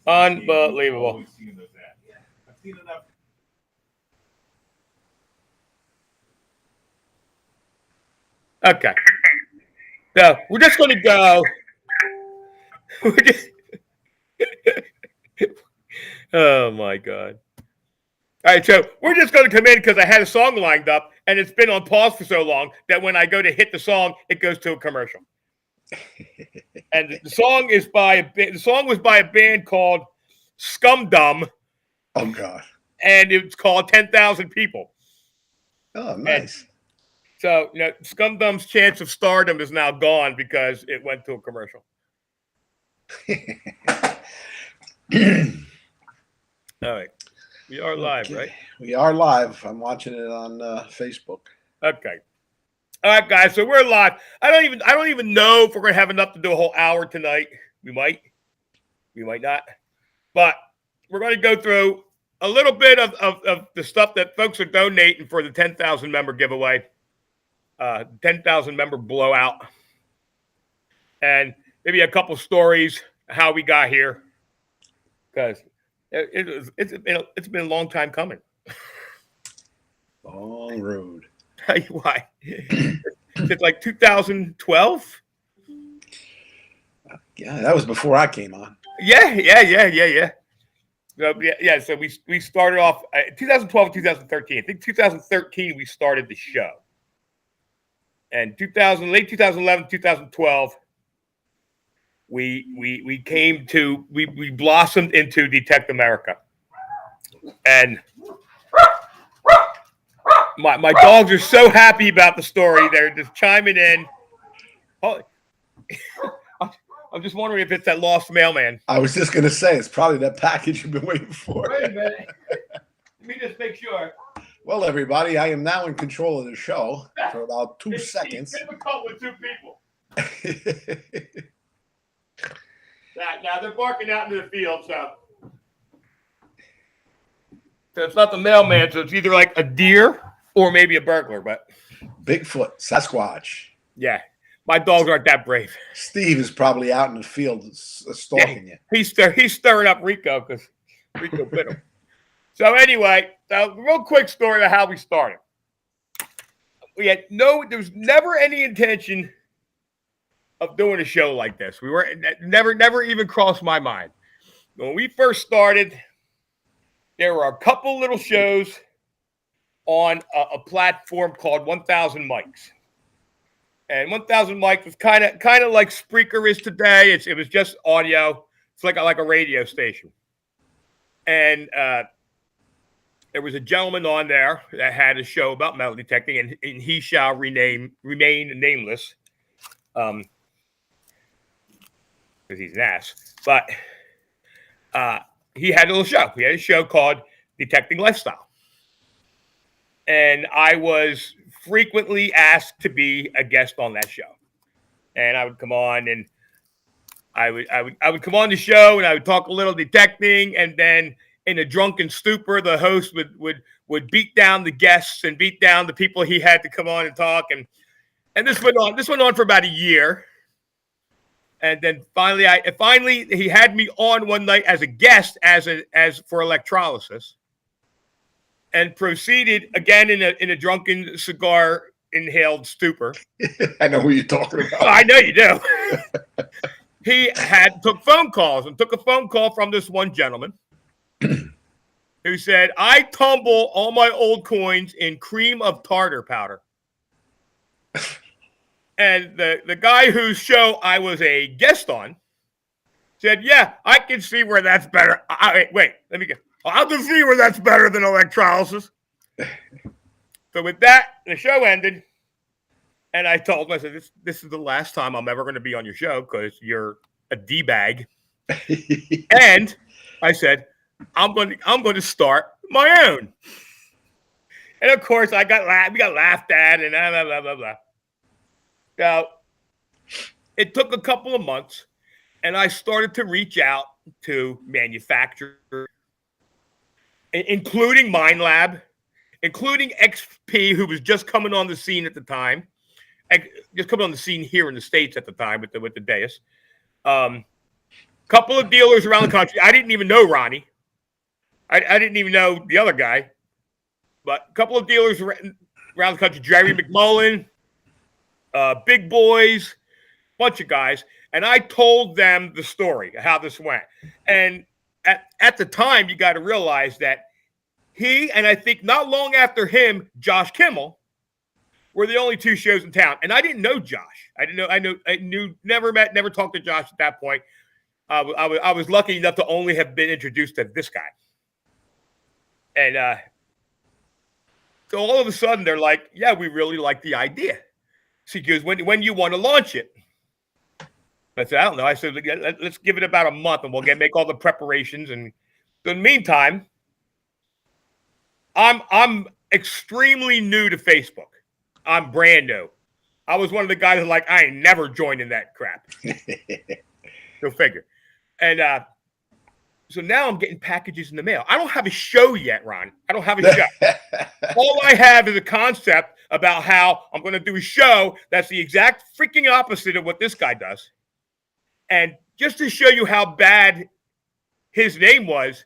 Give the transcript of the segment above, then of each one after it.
Unbelievable. Okay. So we're just going to go. We're just, oh my God. All right, so we're just going to come in because I had a song lined up and it's been on pause for so long that when I go to hit the song, it goes to a commercial. And the song is was by a band called Scum Dum. Oh God. And it's called 10,000 People. Oh, nice. And so, Scum Dum's chance of stardom is now gone because it went to a commercial. All right. We are live, right? We are live. I'm watching it on Facebook. Okay. All right, guys. So we're live. I don't even know if we're gonna have enough to do a whole hour tonight. We might not. But we're gonna go through a little bit of the stuff that folks are donating for the 10,000 member giveaway, 10,000 member blowout, and maybe a couple stories how we got here, because it's been a long time coming. Long road. Tell you why. It's like 2012. Yeah, that was before I came on. Yeah. So we started off 2012, 2013. I think 2013 we started the show, and late 2011, 2012 we blossomed into Detect America, and my dogs are so happy about the story. They're just chiming in. Oh, I'm just wondering if it's that lost mailman. I was just going to say, it's probably that package you've been waiting for. Wait a minute. Let me just make sure. Well, everybody, I am now in control of the show for about 2 seconds. It's difficult with two people. Now they're barking out into the field, so it's not the mailman, so it's either like a deer or maybe a burglar, but Bigfoot, Sasquatch. Yeah. My dogs aren't that brave. Steve is probably out in the field stalking you. He's stirring up Rico because Rico bit him. So anyway, real quick story of how we started. There was never any intention of doing a show like this. We were never even crossed my mind. When we first started, there were a couple little shows on a platform called 1,000 Mics. And 1,000 Mics was kind of like Spreaker is today. It was just audio. It's like a radio station. And there was a gentleman on there that had a show about metal detecting, and he shall remain nameless, because he's an ass. But he had a little show. He had a show called Detecting Lifestyle, and I was frequently asked to be a guest on that show. And I would come on, and I would come on the show, and I would talk a little detecting, and then in a drunken stupor, the host would beat down the guests and beat down the people he had to come on and talk, and this went on. This went on for about a year, and then finally he had me on one night as a guest as for electrolysis. And proceeded again in a drunken cigar inhaled stupor. I know who you're talking about. I know you do. He took phone calls and took a phone call from this one gentleman who said, "I tumble all my old coins in cream of tartar powder." And the guy whose show I was a guest on said, "Yeah, I can see where that's better." Wait, let me get. I can see where that's better than electrolysis. So with that, the show ended. And I told him, I said, this is the last time I'm ever going to be on your show because you're a D-bag. And I said, I'm going to start my own. And of course, we got laughed at and blah, blah, blah, blah. So it took a couple of months, and I started to reach out to manufacturers, including MindLab, including XP, who was just coming on the scene at the time, just coming on the scene here in the States at the time with the Deus. couple of dealers around the country. I didn't even know Ronnie. I didn't even know the other guy. But a couple of dealers around the country, Jerry McMullen, Big Boys, bunch of guys. And I told them the story, how this went. And at the time, you got to realize that he, and I think not long after him, Josh Kimmel, were the only two shows in town. And I didn't know Josh. I knew, never met, never talked to Josh at that point. I was lucky enough to only have been introduced to this guy. And so all of a sudden, they're like, yeah, we really like the idea. She goes, when you want to launch it? I said, I don't know. I said, let's give it about a month and we'll make all the preparations. And in the meantime, I'm extremely new to Facebook. I'm brand new. I was one of the guys that like, I ain't never joined in that crap. Go figure. And so now I'm getting packages in the mail. I don't have a show yet, Ron. I don't have a show. All I have is a concept about how I'm going to do a show that's the exact freaking opposite of what this guy does. And just to show you how bad his name was,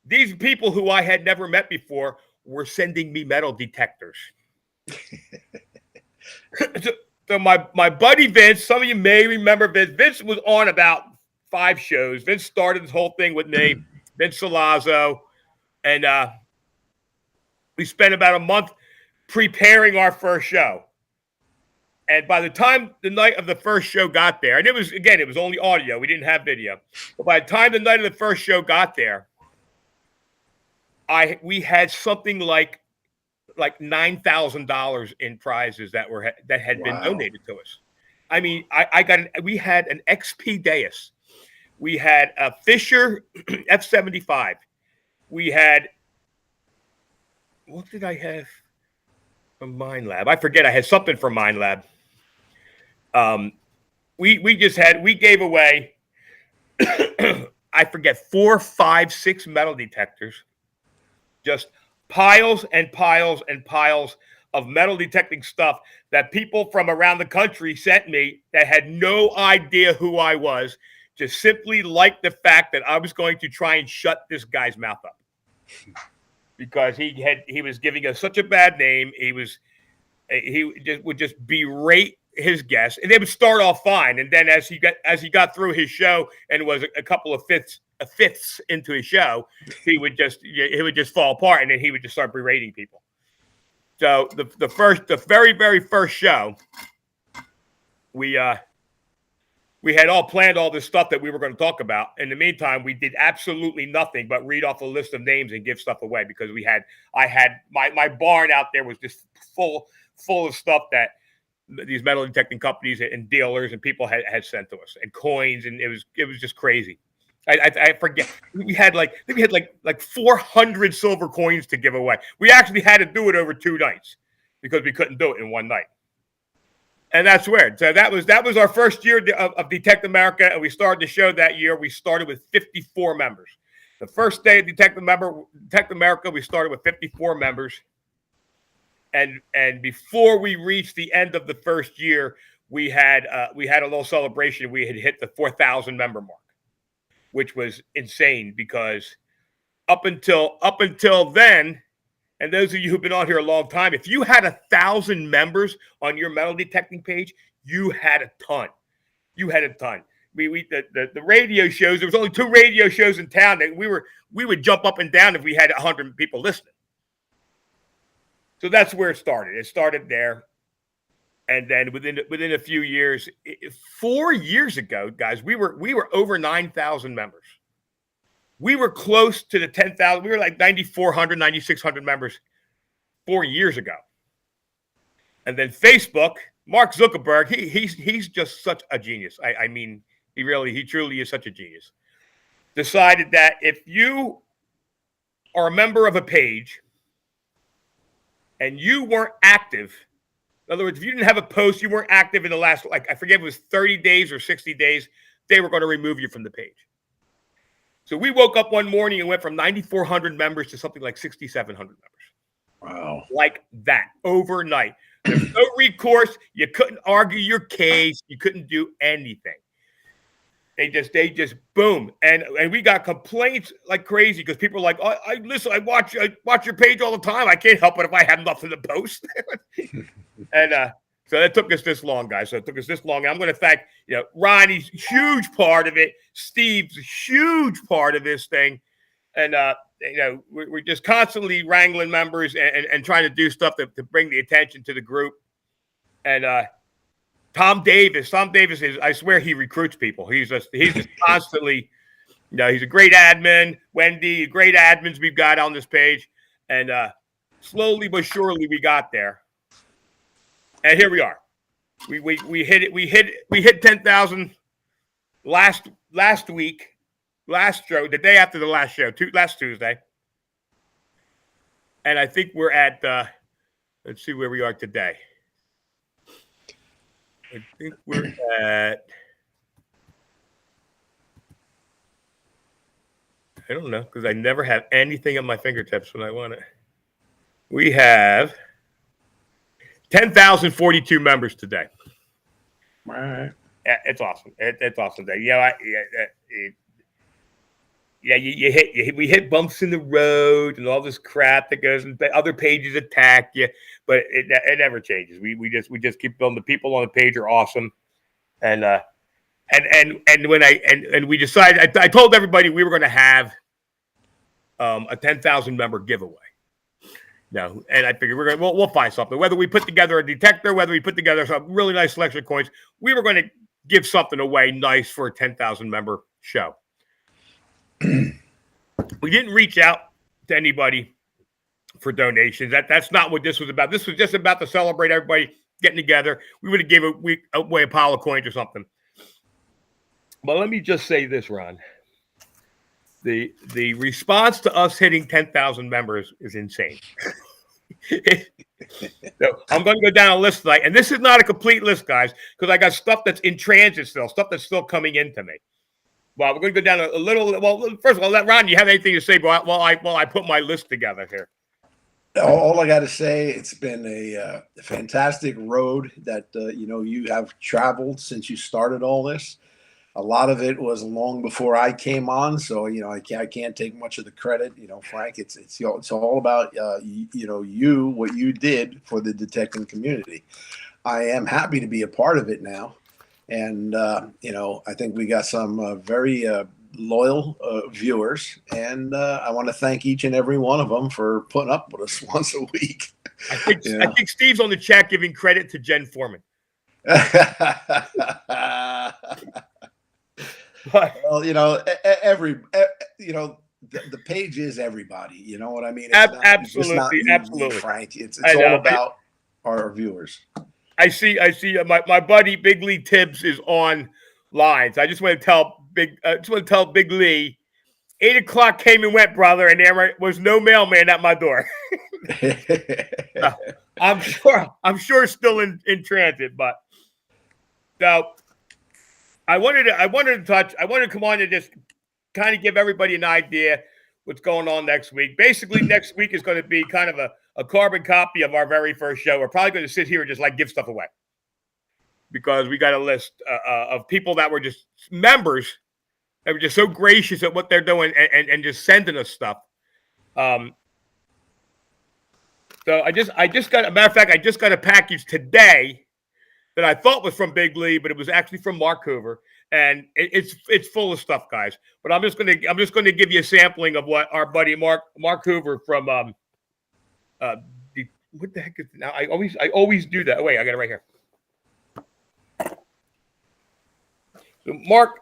these people who I had never met before were sending me metal detectors. So my buddy Vince, some of you may remember Vince. Vince was on about 5 shows. Vince started this whole thing with me, Vince Salazzo, and we spent about a month preparing our first show. And by the time the night of the first show got there, and it was only audio. We didn't have video. But by the time the night of the first show got there, we had something like $9,000 in prizes that had been donated to us. I mean, we had an XP Deus. We had a Fisher F75. We had, what did I have from Minelab? I forget. I had something from Minelab. We gave away, I forget, 4, 5, 6 metal detectors, just piles and piles and piles of metal detecting stuff that people from around the country sent me that had no idea who I was, just simply liked the fact that I was going to try and shut this guy's mouth up because he was giving us such a bad name. He would just berate his guests, and they would start off fine, and then as he got through his show and was a couple of fifths into his show, he would just fall apart, and then he would just start berating people. So the very, very first show, we had all planned all this stuff that we were going to talk about. In the meantime, we did absolutely nothing but read off a list of names and give stuff away because I had my barn out there was just full of stuff that these metal detecting companies and dealers and people had sent to us, and coins, and it was just crazy. I forget. We had like 400 silver coins to give away. We actually had to do it over 2 nights because we couldn't do it in one night. And that's weird. So that was our first year of Detect America, and we started the show that year. We started with 54 members. The first day of Detect America, we started with 54 members. And before we reached the end of the first year, we had a little celebration. We had hit the 4,000 member mark, which was insane because up until then, and those of you who've been on here a long time, if you had 1,000 members on your metal detecting page, you had a ton. You had a ton. The radio shows, there was only 2 radio shows in town that we would jump up and down if we had 100 people listening. So that's where it started. It started there. And then within a few years, 4 years ago, guys, we were over 9,000 members. We were close to the 10,000. We were like 9,400, 9,600 members 4 years ago. And then Facebook, Mark Zuckerberg, he's just such a genius. I mean, he truly is such a genius. Decided that if you are a member of a page and you weren't active, in other words, if you didn't have a post, you weren't active in the last, I forget if it was 30 days or 60 days, they were going to remove you from the page. So we woke up one morning and went from 9,400 members to something like 6,700 members. Wow. Like that, overnight. There's no recourse. You couldn't argue your case. You couldn't do anything. They just boom, and we got complaints like crazy because people are like, oh, I watch your page all the time. I can't help it if I have nothing to post. And so that took us this long, guys. So it took us this long. I'm going to thank Ronnie's huge part of it, Steve's huge part of this thing, and we're just constantly wrangling members and trying to do stuff to bring the attention to the group, and Tom Davis is, I swear he recruits people. He's just constantly, he's a great admin. Wendy, great admins we've got on this page. And slowly but surely we got there. And here we are. We hit it. We hit 10,000 last week, last show, the day after the last show, last Tuesday. And I think we're at let's see where we are today. I think we're at, I don't know, because I never have anything on my fingertips when I want it. We have 10,042 members today. All right. Yeah, it's awesome. It's awesome. We hit bumps in the road and all this crap that goes, and other pages attack you, but it never changes. We just keep building. The people on the page are awesome, and when we decided, I told everybody we were going to have a 10,000 member giveaway. No, and I figured we'll find something. Whether we put together a detector, whether we put together some really nice selection of coins, we were going to give something away nice for a 10,000 member show. We didn't reach out to anybody for donations. That's not what this was about. This was just about to celebrate everybody getting together. We would have given away a pile of coins or something. But let me just say this, Ron. The response to us hitting 10,000 members is insane. So I'm going to go down a list tonight, and this is not a complete list, guys, because I got stuff that's in transit still, stuff that's still coming into me. Well, we're going to go down a little. Well, first of all, Ron, do you have anything to say while I put my list together here? All I got to say, it's been a fantastic road that you have traveled since you started all this. A lot of it was long before I came on, so I can't take much of the credit. Frank, it's all about you, what you did for the detecting community. I am happy to be a part of it now. And, I think we got some very loyal viewers. And I want to thank each and every one of them for putting up with us once a week. I think Steve's on the chat giving credit to Jen Foreman. Well, the page is everybody. You know what I mean? Absolutely. Frank. It's all about our viewers. I see. My buddy Big Lee Tibbs is on lines. I just want to tell Big Lee, 8 o'clock came and went, brother, and there was no mailman at my door. I'm sure still in transit, but so I wanted to come on and just kind of give everybody an idea what's going on next week. Basically, next week is going to be kind of a carbon copy of our very first show. We're probably going to sit here and just give stuff away because we got a list of people that were just members that were just so gracious at what they're doing and just sending us stuff. So I just got, a matter of fact, I just got a package today that I thought was from Big Lee, but it was actually from Mark Hoover, and it's full of stuff, guys. But I'm just gonna give you a sampling of what our buddy Mark Hoover from what the heck is now? I always do that. Oh, wait, I got it right here. So Mark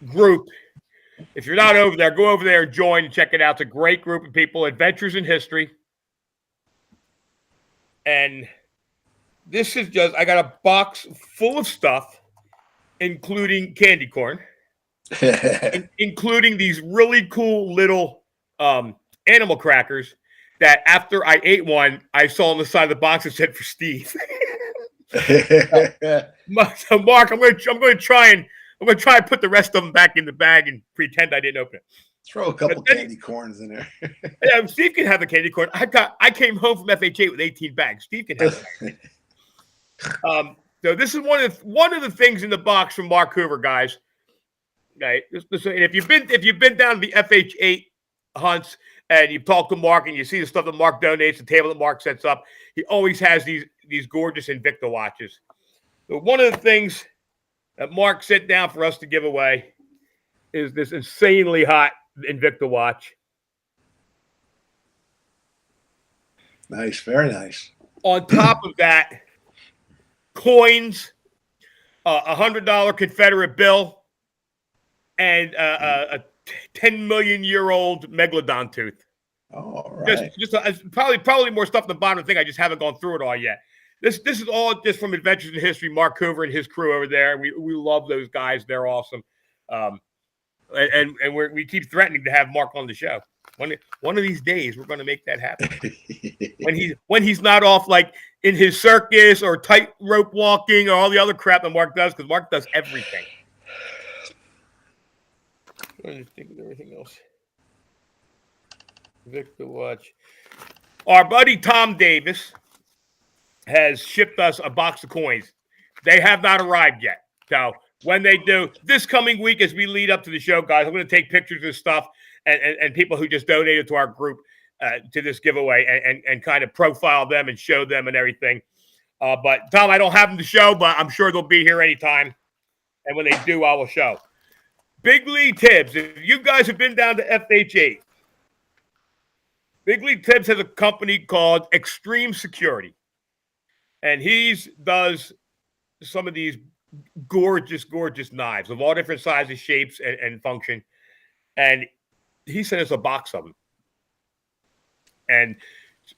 group, if you're not over there, go over there and join and check it out. It's a great group of people, Adventures in History. And this is just, I got a box full of stuff, including candy corn, including these really cool little animal crackers that after I ate one, I saw on the side of the box it said for Steve. So Mark, I'm going to try and put the rest of them back in the bag and pretend I didn't open it. Throw a couple candy corns in there. Yeah, Steve can have a candy corn. I came home from FH8 with 18 bags. Steve can have it. So this is one of the things in the box from Mark Hoover, guys. Okay, and if you've been down to the FH8 hunts and you've talked to Mark and you see the stuff that Mark donates, the table that Mark sets up, he always has these gorgeous Invicta watches. So one of the things that Mark set down for us to give away is this insanely hot Invicta watch. Nice, very nice. On top of that, coins, a $100 Confederate bill, and a 10 million year old megalodon tooth. Oh, all right. Just probably more stuff than the bottom thing. I just haven't gone through it all yet. This is all just from Adventures in History. Mark Hoover and his crew over there. We love those guys. They're awesome. And we keep threatening to have Mark on the show. One of these days, we're going to make that happen. when he's not off like in his circus or tightrope walking or all the other crap that Mark does, because Mark does everything. I'm trying to think of everything else. Victor watch. Our buddy Tom Davis has shipped us a box of coins. They have not arrived yet. So when they do, this coming week as we lead up to the show, guys, I'm going to take pictures of stuff and people who just donated to our group to this giveaway and kind of profile them and show them and everything. But Tom, I don't have them to show, but I'm sure they'll be here anytime. And when they do, I will show. Big Lee Tibbs, if you guys have been down to FH8, Big Lee Tibbs has a company called Extreme Security. And he does some of these gorgeous, gorgeous knives of all different sizes, shapes, and function. And he sent us a box of them. And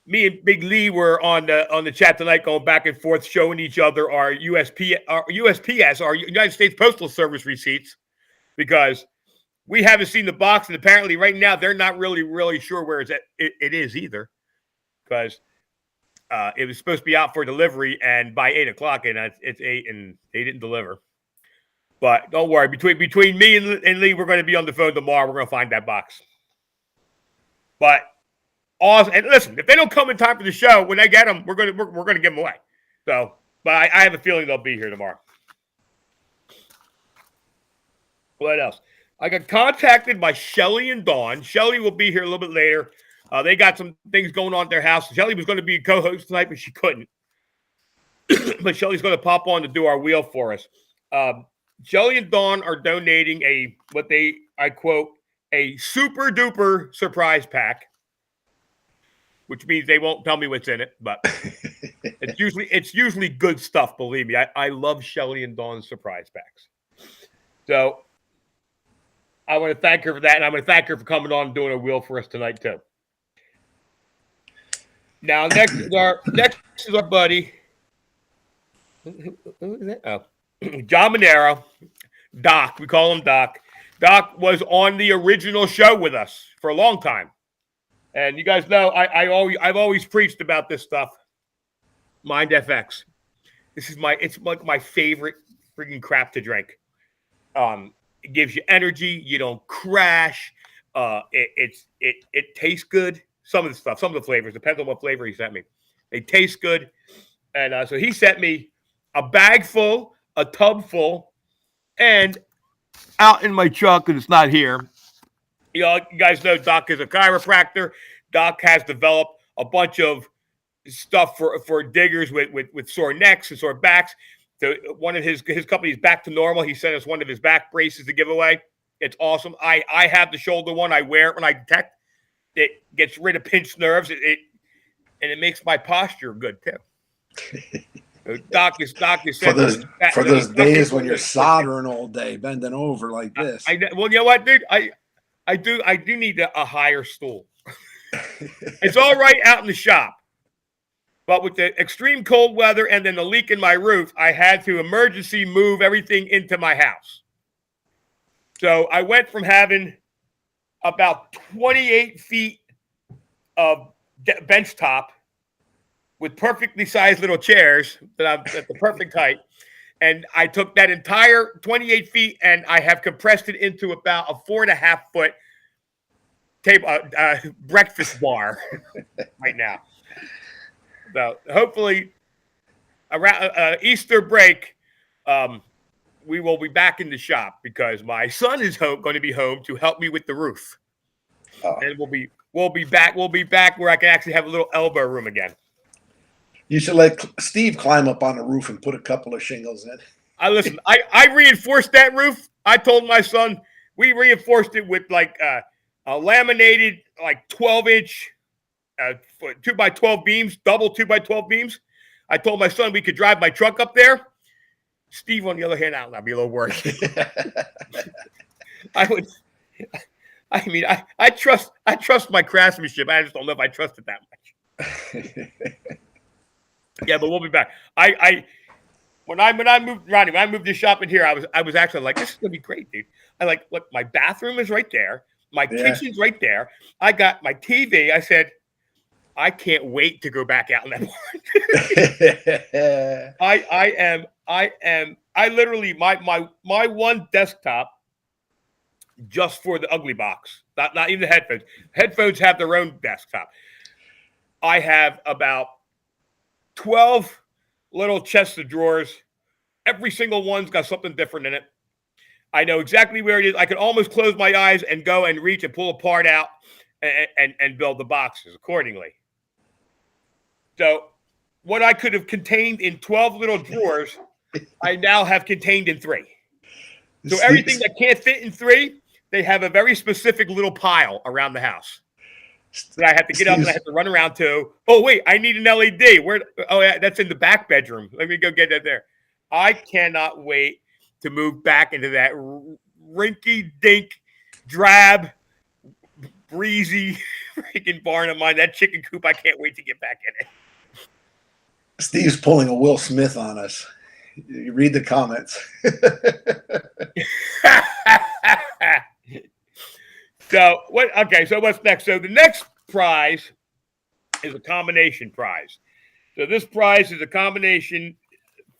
me and Big Lee were on the chat tonight, going back and forth, showing each other our USPS, our United States Postal Service receipts, because we haven't seen the box, and apparently right now they're not really sure where it is either, because it was supposed to be out for delivery and by 8 o'clock, and it's 8, and they didn't deliver. But don't worry, between me and Lee, we're going to be on the phone tomorrow. We're going to find that box. But awesome, and listen, if they don't come in time for the show, when they get them, we're going to give them away. So, but I have a feeling they'll be here tomorrow. What else? I got contacted by Shelly and Dawn. Shelly will be here a little bit later. They got some things going on at their house. Shelly was going to be a co-host tonight, but she couldn't. But Shelly's going to pop on to do our wheel for us. Shelly and Dawn are donating I quote, a super duper surprise pack, which means they won't tell me what's in it, but it's usually good stuff. Believe me, I love Shelly and Dawn's surprise packs. So I want to thank her for that, and I'm going to thank her for coming on and doing a wheel for us tonight too. Now next is our buddy. Who is that? Oh, John Monero, Doc. We call him Doc. Doc was on the original show with us for a long time, and you guys know I've always preached about this stuff. Mind FX. It's like my favorite freaking crap to drink. It gives you energy. You don't crash. It tastes good. Some of the flavors, depends on what flavor he sent me. They taste good. And so he sent me a bag full, a tub full, and out in my truck, and it's not here. You guys know Doc is a chiropractor. Doc has developed a bunch of stuff for diggers with sore necks and sore backs. So one of his company's Back to Normal. He sent us one of his back braces to give away. It's awesome. I have the shoulder one. I wear it when I detect. It gets rid of pinched nerves. And it makes my posture good too. Doc is for those days when you're soldering all day, bending over like this. Well, you know what, dude? I do need a higher stool. It's all right out in the shop. But with the extreme cold weather and then the leak in my roof, I had to emergency move everything into my house. So I went from having about 28 feet of bench top with perfectly sized little chairs that I'm at the perfect height. And I took that entire 28 feet and I have compressed it into about a 4.5 foot table, breakfast bar right now. So hopefully around Easter break, we will be back in the shop because my son is going to be home to help me with the roof, and we'll be back where I can actually have a little elbow room again. You should let Steve climb up on the roof and put a couple of shingles in. I reinforced that roof. I told my son we reinforced it with like a laminated like 12-inch 2x12 beams, double 2x12 beams. I told my son we could drive my truck up there. Steve, on the other hand, I'll be a little worried. I trust my craftsmanship. I just don't know if I trust it that much. Yeah, but we'll be back. When I moved, Ronnie, when I moved this shop in here, I was actually like, this is gonna be great, dude. Look, my bathroom is right there, my kitchen's right there. I got my TV. I said, I can't wait to go back out in that barn. I literally my one desktop just for the ugly box, not even the headphones. Headphones have their own desktop. I have about 12 little chests of drawers. Every single one's got something different in it. I know exactly where it is. I can almost close my eyes and go and reach and pull a part out and build the boxes accordingly. So what I could have contained in 12 little drawers, I now have contained in 3. So everything that can't fit in 3, they have a very specific little pile around the house that I have to get up and I have to run around to. Oh, wait, I need an LED. Where? Oh, yeah, that's in the back bedroom. Let me go get that there. I cannot wait to move back into that rinky-dink, drab, breezy freaking barn of mine. That chicken coop, I can't wait to get back in it. Steve's pulling a Will Smith on us. You read the comments. So what's next? So the next prize is a combination prize. So this prize is a combination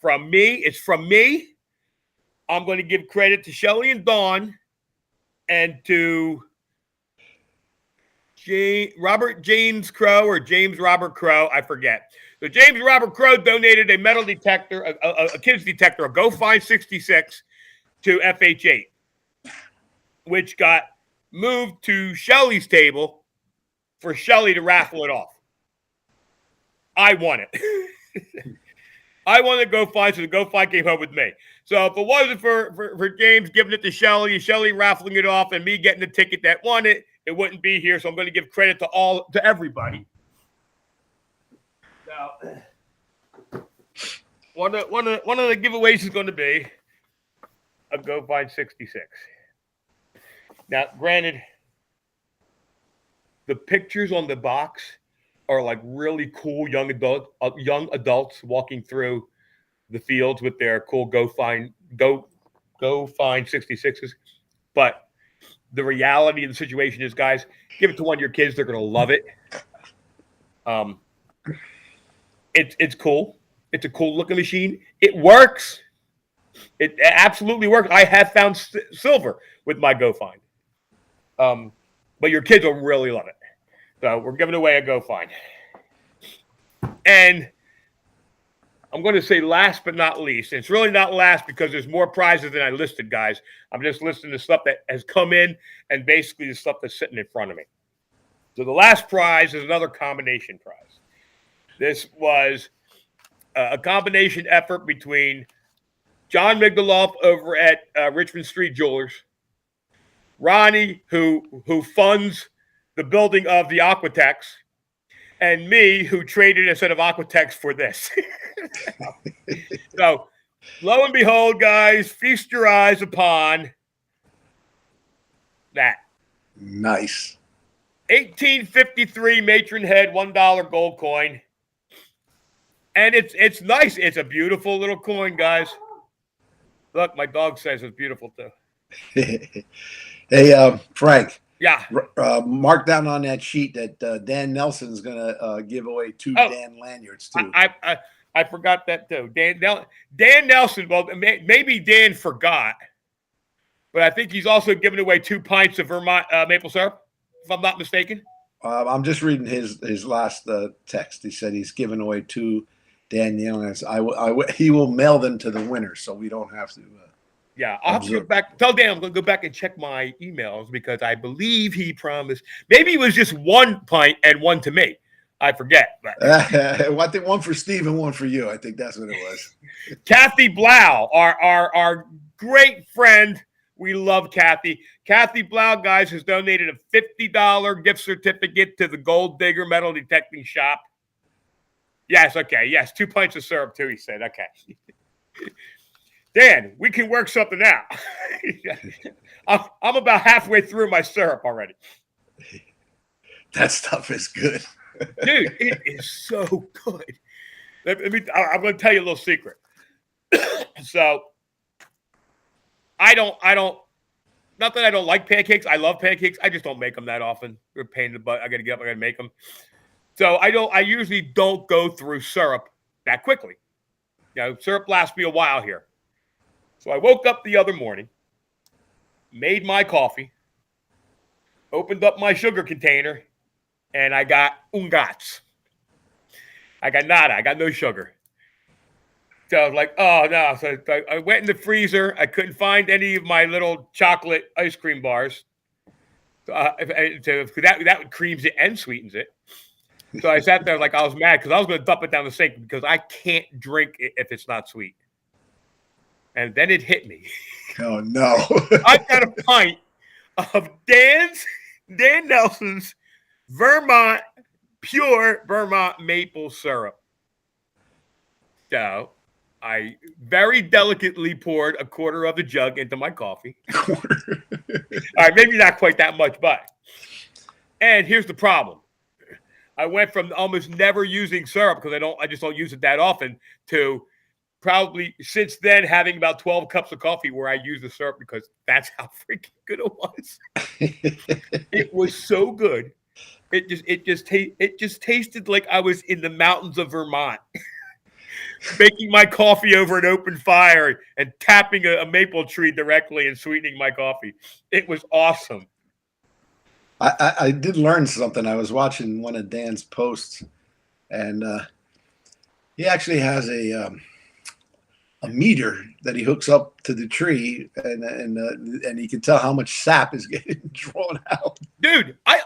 from me. It's from me. I'm going to give credit to Shelly and Dawn and to Robert James Crow or James Robert Crow. I forget. So James Robert Crow donated a metal detector, a kids detector, a Go Find 66 to FH8, which got moved to Shelly's table for Shelly to raffle it off. I won it. I won the Go Find, so the Go Find came home with me. So if it wasn't for James giving it to Shelly, Shelly raffling it off, and me getting the ticket that won it, it wouldn't be here. So I'm going to give credit to everybody. Now, one of the giveaways is going to be a Go Find 66. Now, granted, the pictures on the box are like really cool young adults walking through the fields with their cool Go Find 66s. But the reality of the situation is, guys, give it to one of your kids; they're going to love it. It's cool. It's a cool looking machine. It works. It absolutely works. I have found silver with my Go Find. But your kids will really love it. So we're giving away a Go Find. And I'm going to say last but not least. It's really not last because there's more prizes than I listed, guys. I'm just listing the stuff that has come in and basically the stuff that's sitting in front of me. So the last prize is another combination prize. This was a combination effort between John Migdaloff over at Richmond Street Jewelers, Ronnie, who funds the building of the Aquatex, and me, who traded a set of Aquatex for this. So, lo and behold, guys, feast your eyes upon that. Nice. 1853 matron head $1 gold coin. And it's nice. It's a beautiful little coin, guys. Look, my dog says it's beautiful too. Hey, Frank. Yeah. Mark down on that sheet that Dan Nelson is going to give away 2 Dan lanyards too. I forgot that too. Dan Nelson. Well, maybe Dan forgot, but I think he's also giving away 2 pints of Vermont maple syrup, if I'm not mistaken. I'm just reading his last text. He said he's giving away 2 Dan lanyards. He will mail them to the winner, so we don't have to. Yeah, I'll have to go Observe. back. Tell Dan I'm going to go back and check my emails because I believe he promised. Maybe it was just one pint and one to me. I forget. But I think one for Steve and one for you. I think that's what it was. Kathy Blau, our great friend. We love Kathy. Kathy Blau, guys, has donated a $50 gift certificate to the Gold Digger Metal Detecting Shop. Yes, okay. Yes, 2 pints of syrup, too, he said. Okay. Dan, we can work something out. I'm about halfway through my syrup already. That stuff is good. Dude, it is so good. I'm going to tell you a little secret. So, not that I don't like pancakes. I love pancakes. I just don't make them that often. They're a pain in the butt. I got to get up. I got to make them. So, I usually don't go through syrup that quickly. Syrup lasts me a while here. So I woke up the other morning, made my coffee, opened up my sugar container, and I got ungats. I got nada. I got no sugar. So I was like, oh, no. So I went in the freezer. I couldn't find any of my little chocolate ice cream bars. That creams it and sweetens it. So I sat there like I was mad because I was going to dump it down the sink because I can't drink it if it's not sweet. And then it hit me. Oh, no. I got a pint of Dan Nelson's pure Vermont maple syrup. So I very delicately poured a quarter of the jug into my coffee. All right, maybe not quite that much, but. And here's the problem. I went from almost never using syrup because I just don't use it that often to probably since then having about 12 cups of coffee where I use the syrup because that's how freaking good it was. It was so good. It just tasted like I was in the mountains of Vermont, making my coffee over an open fire and tapping a maple tree directly and sweetening my coffee. It was awesome. I did learn something. I was watching one of Dan's posts, and he actually has a meter that he hooks up to the tree, and he can tell how much sap is getting drawn out. Dude, I'm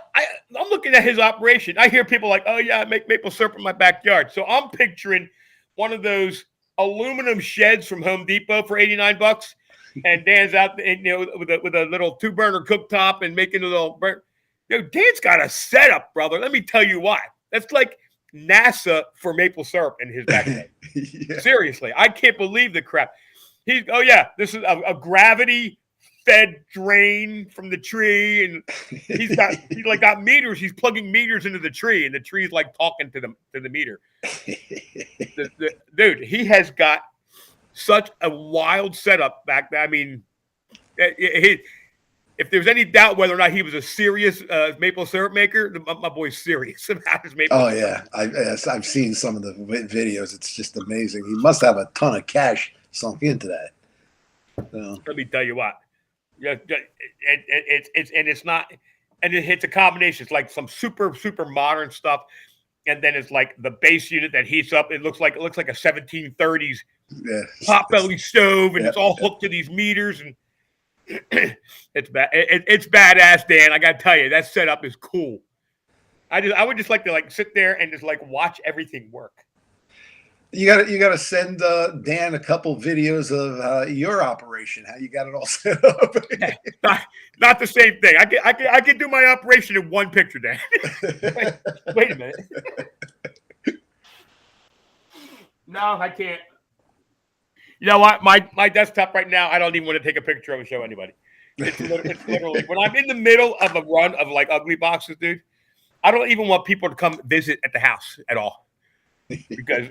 looking at his operation. I hear people like, "Oh yeah, I make maple syrup in my backyard." So I'm picturing one of those aluminum sheds from Home Depot for $89, and Dan's out, with a little 2-burner cooktop and making a little burn. Dan's got a setup, brother. Let me tell you why. That's like NASA for maple syrup in his backyard. Yeah. Seriously, I can't believe the crap. This is a gravity-fed drain from the tree, and he's got meters. He's plugging meters into the tree, and the tree's like talking to the meter. Dude, he has got such a wild setup back there. I mean, if there's any doubt whether or not he was a serious maple syrup maker, my boy's serious about his maple syrup. Yeah. I've seen some of the videos. It's just amazing. He must have a ton of cash sunk into that. So. Let me tell you what. It's not, and it's a combination. It's like some super, super modern stuff. And then it's like the base unit that heats up. It looks like a 1730s potbelly stove, and it's all hooked to these meters, and it's bad. It's badass, Dan. I gotta tell you, that setup is cool. I would just like to sit there and just watch everything work. You gotta send Dan a couple videos of your operation, how you got it all set up. Not the same thing. I can do my operation in one picture, Dan. Wait a minute. No, I can't. You know what? My desktop right now, I don't even want to take a picture of and show anybody. It's literally when I'm in the middle of a run of ugly boxes, dude. I don't even want people to come visit at the house at all because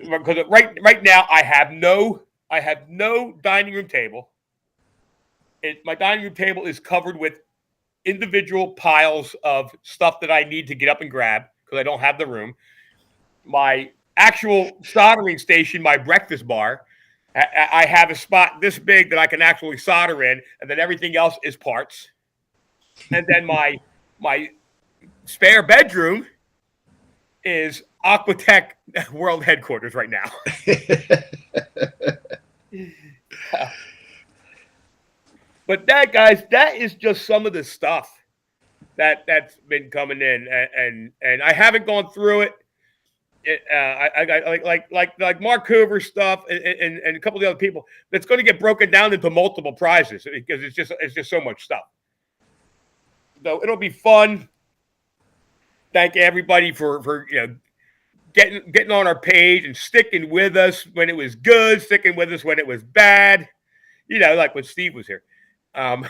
right now I have no dining room table. My dining room table is covered with individual piles of stuff that I need to get up and grab because I don't have the room. My actual soldering station, my breakfast bar. I have a spot this big that I can actually solder in, and then everything else is parts. And then my spare bedroom is Aquatech World Headquarters right now. But that, guys, that is just some of the stuff that's been coming in, and I haven't gone through it. I got like Mark Hoover stuff and a couple of the other people that's going to get broken down into multiple prizes because it's just so much stuff. So it'll be fun. Thank everybody for getting on our page and sticking with us when it was good, sticking with us when it was bad. Like when Steve was here. And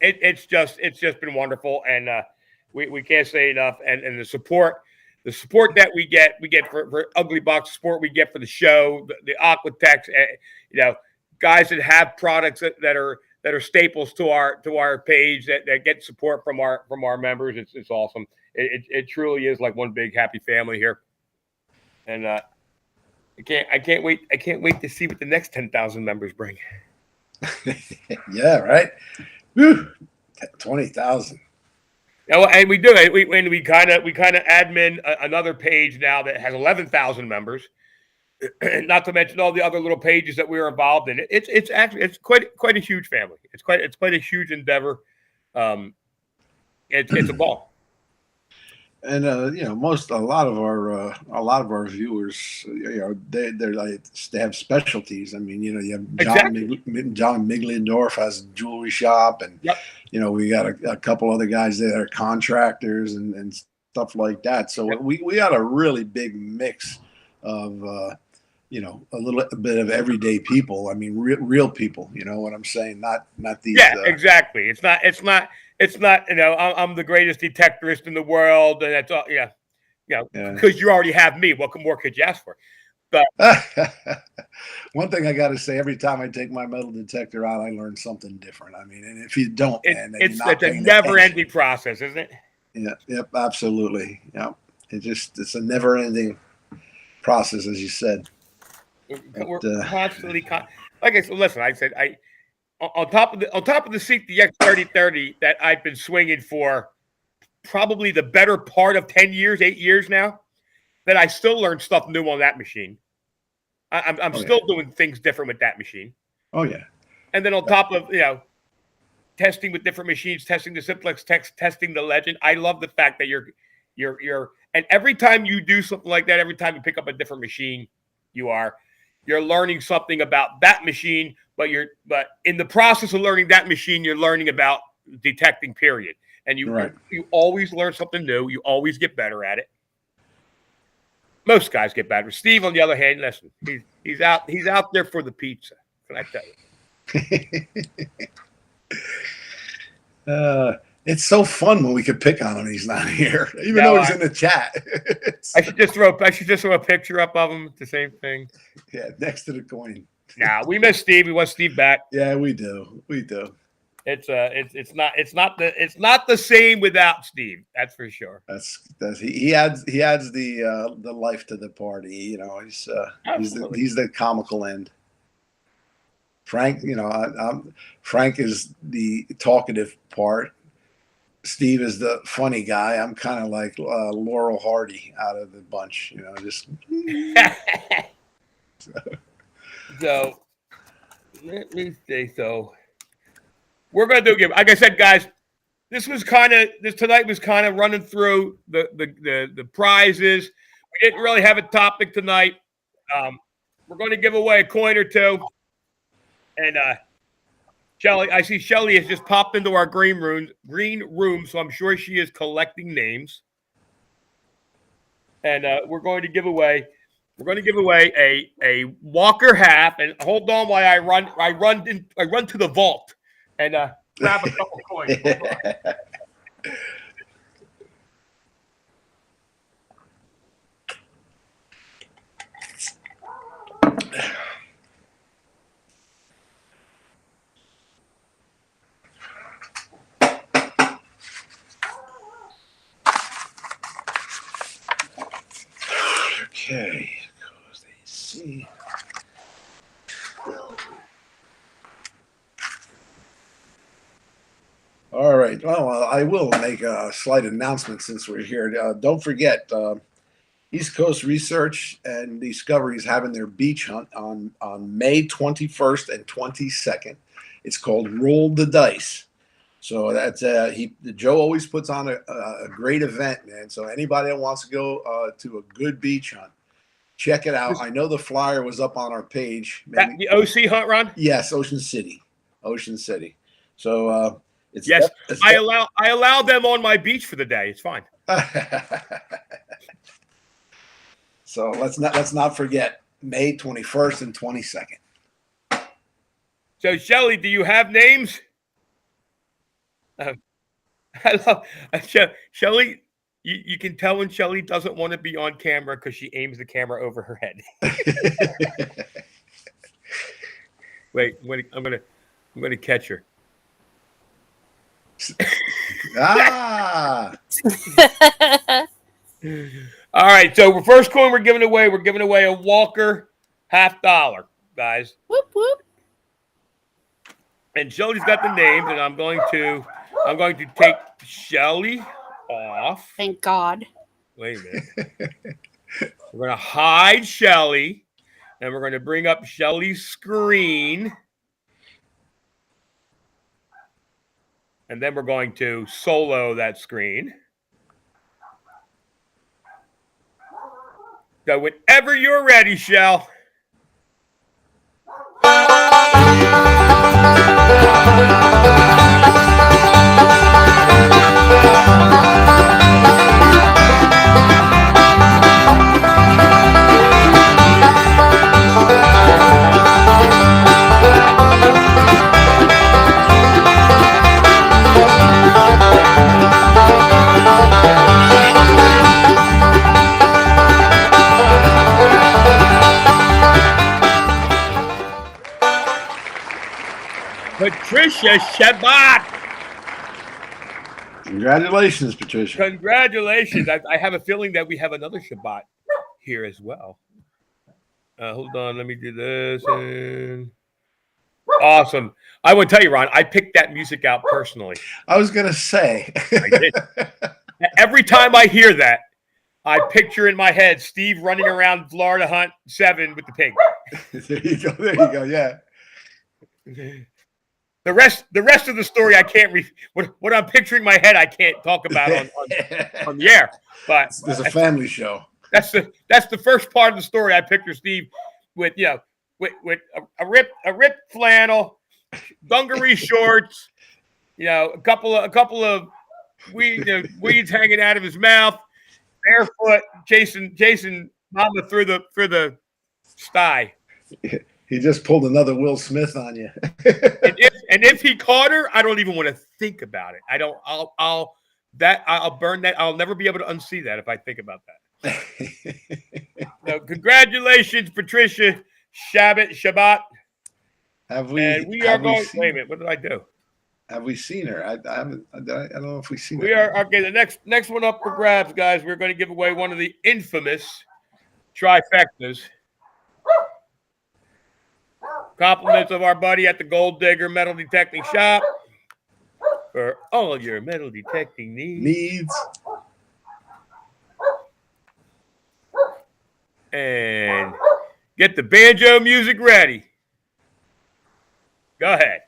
it's just been wonderful, and we can't say enough. And the support that we get for Ugly Box, support we get for the show, the Aquatex, guys that have products that are staples to our page that get support from our members. It's awesome. It truly is like one big happy family here, and I can't wait to see what the next 10,000 members bring. Yeah, right. Whew. 20,000. And we do it. We kind of admin another page now that has 11,000 members. Not to mention all the other little pages that we're involved in. It's actually quite a huge family. It's quite a huge endeavor. It's a ball. And a lot of our viewers, they have specialties. I mean, you have John Miglendorf has a jewelry shop, and yep. We got a couple other guys that are contractors and stuff like that. So yep. we got a really big mix of a little bit of everyday people. I mean, real people. You know what I'm saying? Not these. Yeah, exactly. It's not. I'm the greatest detectorist in the world, and that's all. Yeah, because you already have me. What more could you ask for? But one thing I got to say, every time I take my metal detector out, I learn something different. I mean, and if you don't, it's a never-ending process, isn't it? Yeah. Yep. Absolutely. Yeah. It's a never-ending process, as you said. We're constantly, like I said. Listen, I said on top of the CTX 3030 that I've been swinging for probably the better part of 8 years now, that I still learn stuff new on that machine. I'm still doing things different with that machine. Oh yeah. And then on top of testing with different machines, testing the Simplex, testing the Legend. I love the fact that you're and every time you do something like that, every time you pick up a different machine, you're learning something about that machine, but in the process of learning that machine, you're learning about detecting, period. And you always learn something new. You always get better at it. Most guys get better. Steve, on the other hand, listen, he's out there for the pizza. Can I tell you? It's so fun when we could pick on him. He's not here, even though he's in the chat. I should just throw a picture up of him. The same thing. Yeah, next to the coin. Nah, we miss Steve. We want Steve back. Yeah, we do. We do. It's not the same without Steve. That's for sure. He adds the life to the party. He's the comical end. Frank, Frank is the talkative part. Steve is the funny guy. I'm kind of like Laurel Hardy out of the bunch, just. So let me say so. We're going to do, like I said, guys, tonight was kind of running through the prizes. We didn't really have a topic tonight. We're going to give away a coin or two. And Shelly, I see Shelly has just popped into our green room, so I'm sure she is collecting names. And we're going to give away a Walker half. And hold on while I run to the vault and grab a couple coins. Okay, because they see. All right. Well, I will make a slight announcement since we're here. Don't forget, East Coast Research and Discovery is having their beach hunt on May 21st and 22nd. It's called Roll the Dice. So that's Joe always puts on a great event, man. So anybody that wants to go to a good beach hunt, check it out. I know the flyer was up on our page. Maybe. The OC hunt, Ron? Yes, Ocean City. So it's yes, I allow them on my beach for the day. It's fine. So let's not forget May 21st and 22nd. So Shelly, do you have names? I love Shelly. You can tell when Shelly doesn't want to be on camera because she aims the camera over her head. Wait, I'm gonna catch her. All right, so first coin we're giving away a Walker $50, guys. Whoop whoop. And Shelly's got the names, and I'm going to take Shelly off. Thank God. Wait a minute. We're going to hide Shelly, and we're going to bring up Shelly's screen. And then we're going to solo that screen. So whenever you're ready, Shell. Patricia Shabbat. Congratulations, Patricia. Congratulations. I have a feeling that we have another Shabbat here as well. Hold on. Let me do this. And... Awesome. I will tell you, Ron, I picked that music out personally. I was going to say. I did. Every time I hear that, I picture in my head Steve running around Florida Hunt 7 with the pig. There you go. Yeah. The rest of the story I can't what I'm picturing in my head I can't talk about on the air. But there's a family show. That's the first part of the story. I picture Steve with with a ripped flannel, dungaree shorts, a couple of weeds hanging out of his mouth, barefoot, chasing mama through the sty. He just pulled another Will Smith on you. and if he caught her, I don't even want to think about it. I'll burn that. I'll never be able to unsee that if I think about that. So congratulations, Patricia Shabbat. Have we? And we are going. Wait a minute. What did I do? Have we seen her? I don't know if we've seen her. We are okay. The next one up for grabs, guys. We're going to give away one of the infamous trifectas. Compliments of our buddy at the Gold Digger Metal Detecting Shop for all your metal detecting needs. And get the banjo music ready. Go ahead.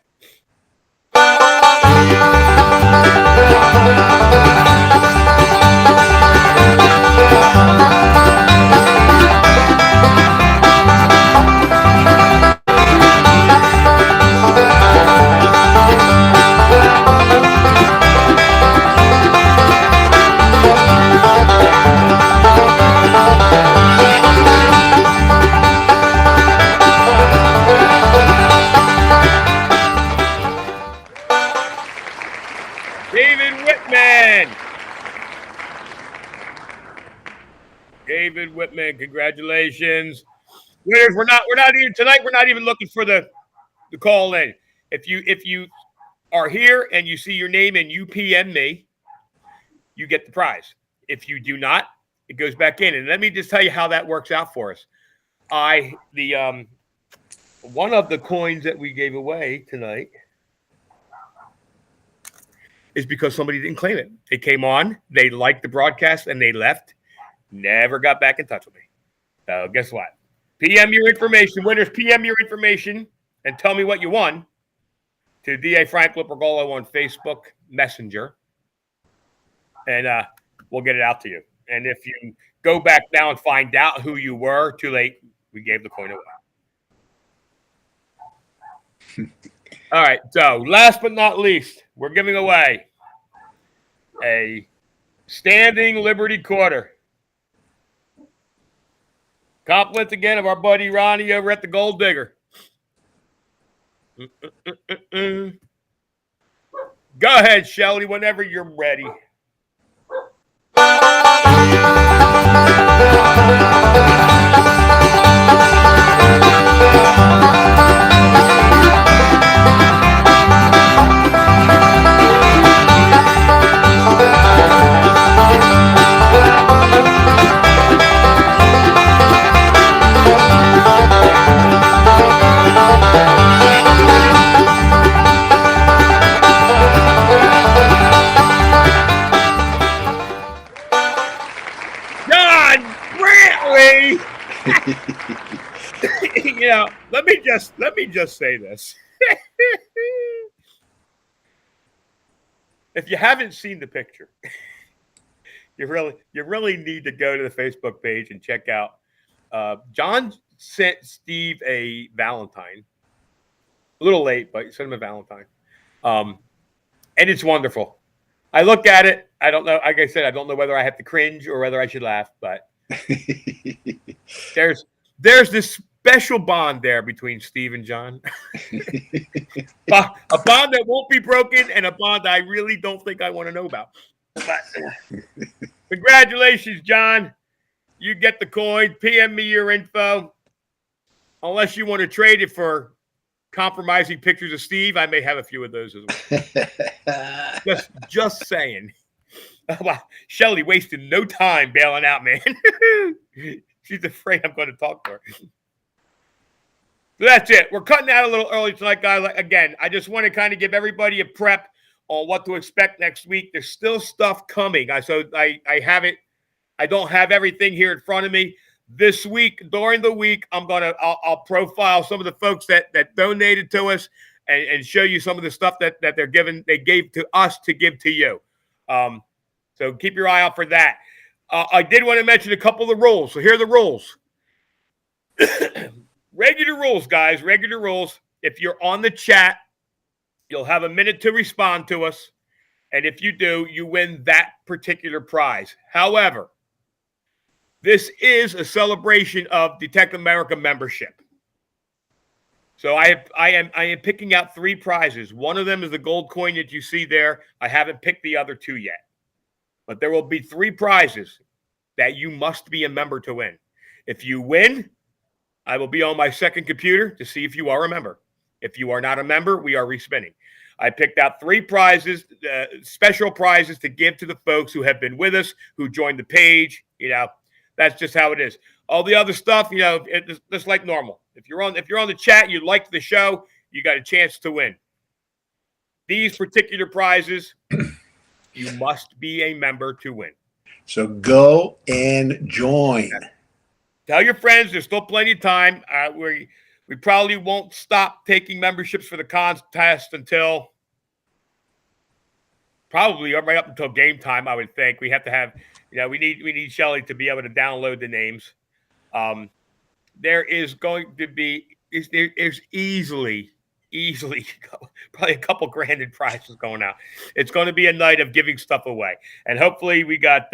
David Whitman, congratulations. Winners, we're not even tonight, we're not even looking for the call in. If you are here and you see your name and you PM me, you get the prize. If you do not, it goes back in. And let me just tell you how that works out for us. One of the coins that we gave away tonight is because somebody didn't claim it. They came on, they liked the broadcast, and they left. Never got back in touch with me. So guess what? PM your information. Winners, PM your information and tell me what you won to DA Frank Lipergolo on Facebook Messenger. And we'll get it out to you. And if you go back now and find out who you were, too late. We gave the coin away. All right. So last but not least, we're giving away a standing Liberty quarter. Compliments again of our buddy Ronnie over at the Gold Digger. Go ahead, Shelly, whenever you're ready. You know, let me just say this. If you haven't seen the picture, you really need to go to the Facebook page and check out. John sent Steve a Valentine. A little late, but he sent him a Valentine. And it's wonderful. I look at it. I don't know. Like I said, I don't know whether I have to cringe or whether I should laugh, but there's this special bond there between Steve and John. A bond that won't be broken and a bond I really don't think I want to know about. But congratulations, John. You get the coin. PM me your info. Unless you want to trade it for compromising pictures of Steve, I may have a few of those as well. just saying. Shelly wasted no time bailing out, man. She's afraid I'm going to talk to her. So that's it. We're cutting out a little early tonight, guys. Again, I just want to kind of give everybody a prep on what to expect next week. There's still stuff coming. I don't have everything here in front of me. This week, during the week, I'll profile some of the folks that donated to us and show you some of the stuff that they gave to us to give to you. So keep your eye out for that. I did want to mention a couple of the rules. So here are the rules. Regular rules, guys. Regular rules. If you're on the chat, you'll have a minute to respond to us. And if you do, you win that particular prize. However, this is a celebration of Detect America membership. So I am picking out 3 prizes. One of them is the gold coin that you see there. I haven't picked the other 2 yet. But there will be 3 prizes that you must be a member to win. If you win, I will be on my second computer to see if you are a member. If you are not a member, we are respinning. I picked out 3 prizes, special prizes to give to the folks who have been with us, who joined the page. You know, that's just how it is. All the other stuff, you know, it's just like normal. If you're on the chat, you like the show, you got a chance to win. These particular prizes, you must be a member to win. So go and join. Tell your friends. There's still plenty of time. We probably won't stop taking memberships for the contest until probably right up until game time. I would think we have to have. You know, we need Shelly to be able to download the names. There is going to be there's easily probably a couple grand in prizes going out. It's going to be a night of giving stuff away, and hopefully we got.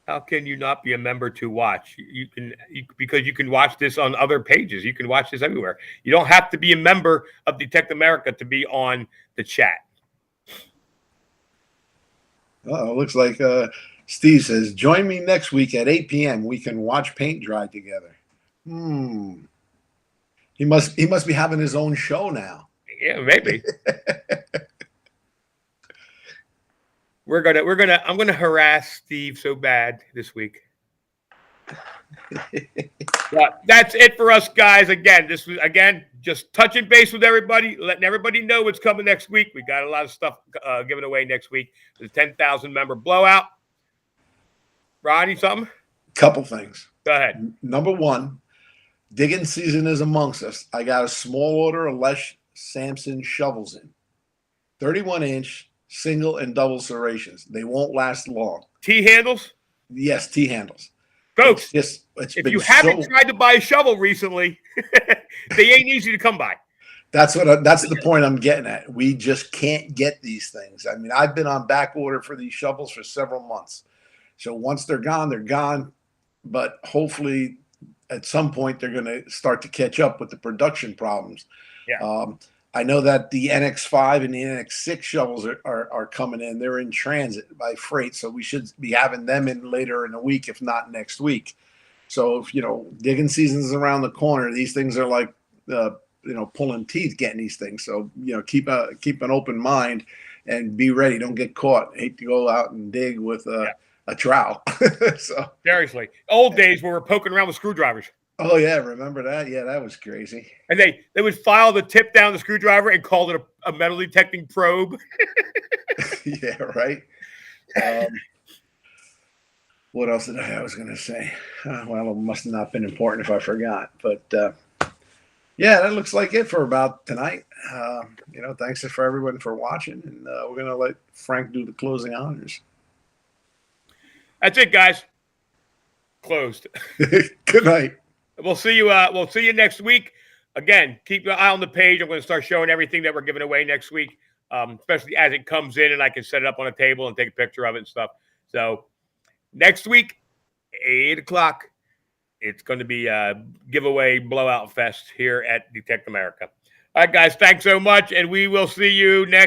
How can you not be a member to watch? Because you can watch this on other pages. You can watch this everywhere. You don't have to be a member of Detect America to be on the chat. Oh, looks like Steve says, join me next week at 8 p.m. We can watch paint dry together. He must be having his own show now. Yeah, maybe. I'm gonna harass Steve so bad this week. But that's it for us, guys. Again, this was just touching base with everybody, letting everybody know what's coming next week. We got a lot of stuff given away next week. The 10,000 member blowout. Ronnie, something? Couple things. Go ahead. Number one, digging season is amongst us. I got a small order of Les Sampson shovels in. 31-inch single and double serrations. They won't last long. T-handles? Yes, T-handles. Folks, it's if been you haven't tried to buy a shovel recently, they ain't easy to come by. That's the point I'm getting at. We just can't get these things. I mean, I've been on back order for these shovels for several months. So once they're gone, they're gone. But hopefully at some point they're going to start to catch up with the production problems. Yeah. I know that the NX5 and the NX6 shovels are coming in. They're in transit by freight, so we should be having them in later in the week, if not next week. So if digging season's around the corner, these things are like pulling teeth getting these things. So keep an open mind and be ready. Don't get caught. Hate to go out and dig with a trowel. So seriously, old days where we're poking around with screwdrivers. Oh yeah, remember that? Yeah, that was crazy. And they would file the tip down the screwdriver and call it a metal detecting probe. Yeah, right. What else did I was going to say? Well, it must have not been important if I forgot. But yeah, that looks like it for about tonight. Thanks for everyone for watching, and we're going to let Frank do the closing honors. That's it, guys. Closed. Good night. We'll see you. We'll see you next week. Again, keep an eye on the page. I'm going to start showing everything that we're giving away next week, especially as it comes in, and I can set it up on a table and take a picture of it and stuff. So next week, 8 o'clock, it's going to be a giveaway blowout fest here at Detect America. All right, guys. Thanks so much, and we will see you next.